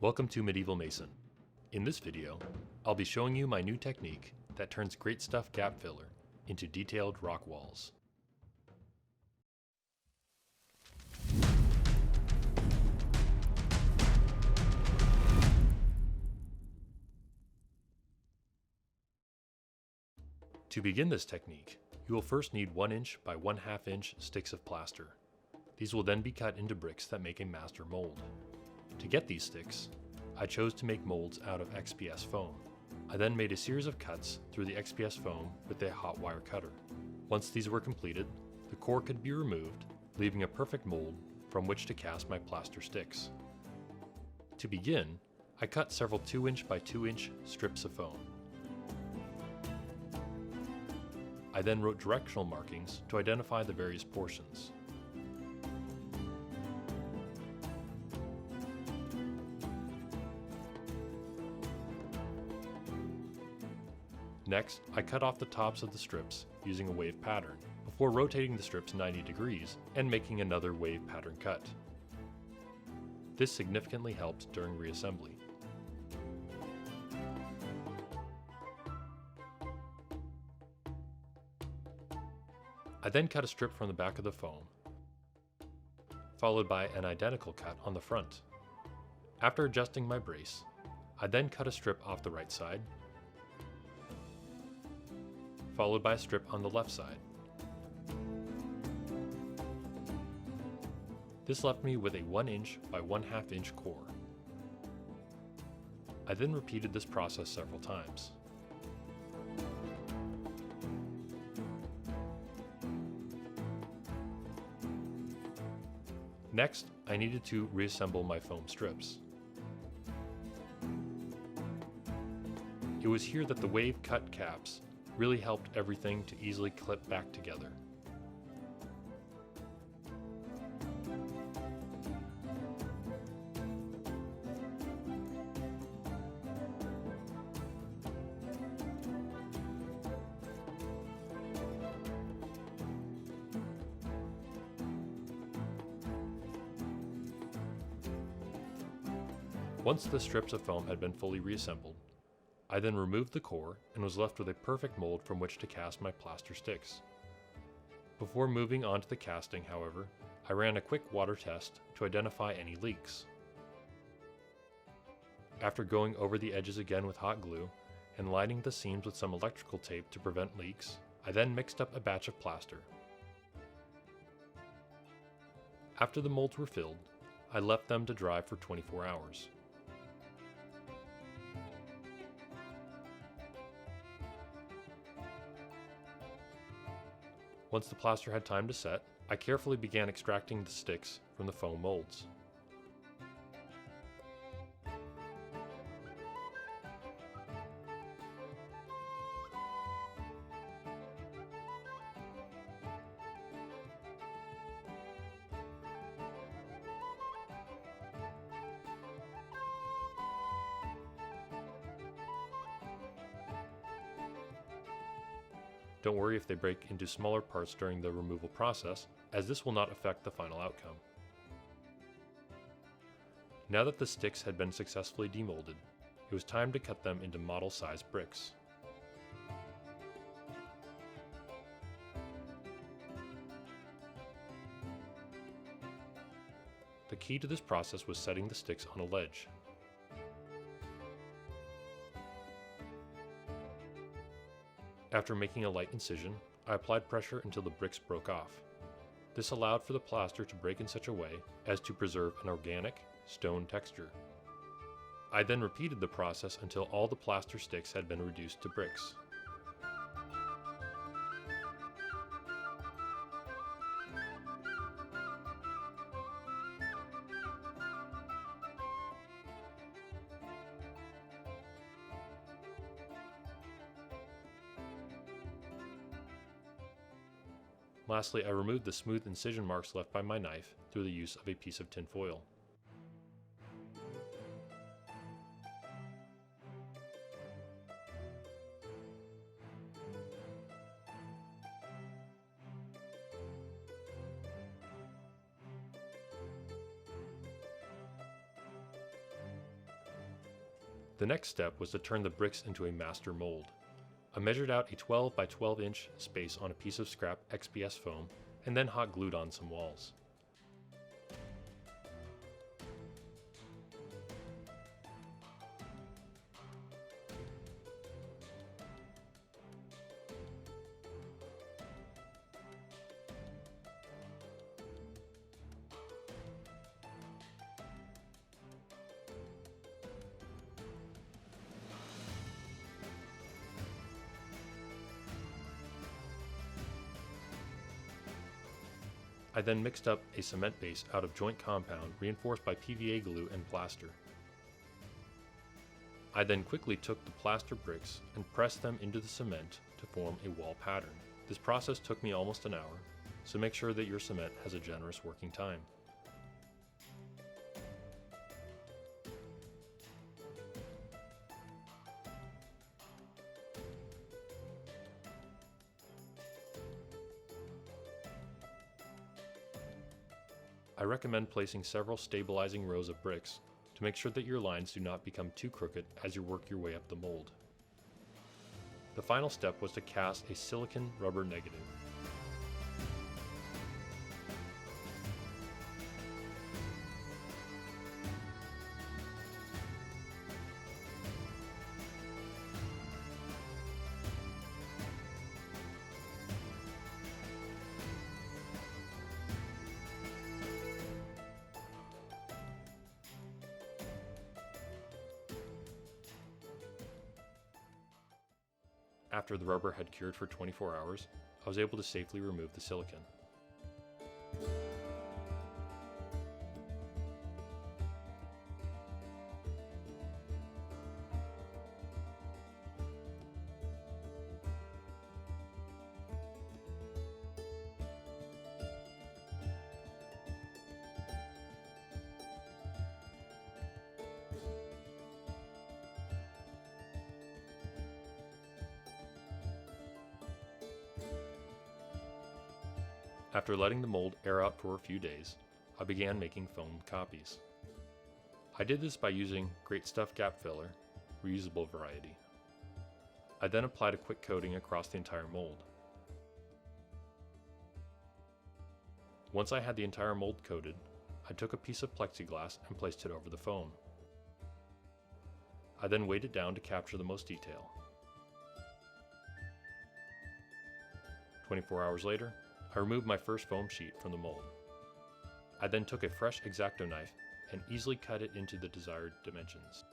Welcome to Medieval Mason. In this video, I'll be showing you my new technique that turns great stuff gap filler into detailed rock walls. To begin this technique, you will first need 1 inch by 1/2 inch sticks of plaster. These will then be cut into bricks that make a master mold. To get these sticks, I chose to make molds out of XPS foam. I then made a series of cuts through the XPS foam with a hot wire cutter. Once these were completed, the core could be removed, leaving a perfect mold from which to cast my plaster sticks. To begin, I cut several 2 inch by 2 inch strips of foam. I then wrote directional markings to identify the various portions. Next, I cut off the tops of the strips using a wave pattern, before rotating the strips 90 degrees and making another wave pattern cut. This significantly helped during reassembly. I then cut a strip from the back of the foam, followed by an identical cut on the front. After adjusting my brace, I then cut a strip off the right side, followed by a strip on the left side. This left me with a 1 inch by 1/2 inch core. I then repeated this process several times. Next, I needed to reassemble my foam strips. It was here that the wave cut caps really helped everything to easily clip back together. Once the strips of foam had been fully reassembled, I then removed the core and was left with a perfect mold from which to cast my plaster sticks. Before moving on to the casting, however, I ran a quick water test to identify any leaks. After going over the edges again with hot glue and lining the seams with some electrical tape to prevent leaks, I then mixed up a batch of plaster. After the molds were filled, I left them to dry for 24 hours. Once the plaster had time to set, I carefully began extracting the sticks from the foam molds. Don't worry if they break into smaller parts during the removal process, as this will not affect the final outcome. Now that the sticks had been successfully demolded, it was time to cut them into model-sized bricks. The key to this process was setting the sticks on a ledge. After making a light incision, I applied pressure until the bricks broke off. This allowed for the plaster to break in such a way as to preserve an organic, stone texture. I then repeated the process until all the plaster sticks had been reduced to bricks. Lastly, I removed the smooth incision marks left by my knife through the use of a piece of tin foil. The next step was to turn the bricks into a master mold. I measured out a 12 by 12 inch space on a piece of scrap XPS foam and then hot glued on some walls. I then mixed up a cement base out of joint compound reinforced by PVA glue and plaster. I then quickly took the plaster bricks and pressed them into the cement to form a wall pattern. This process took me almost an hour, so make sure that your cement has a generous working time. I recommend placing several stabilizing rows of bricks to make sure that your lines do not become too crooked as you work your way up the mold. The final step was to cast a silicon rubber negative. After the rubber had cured for 24 hours, I was able to safely remove the silicon. After letting the mold air out for a few days, I began making foam copies. I did this by using Great Stuff Gap Filler, reusable variety. I then applied a quick coating across the entire mold. Once I had the entire mold coated, I took a piece of plexiglass and placed it over the foam. I then weighed it down to capture the most detail. 24 hours later, I removed my first foam sheet from the mold. I then took a fresh X-Acto knife and easily cut it into the desired dimensions.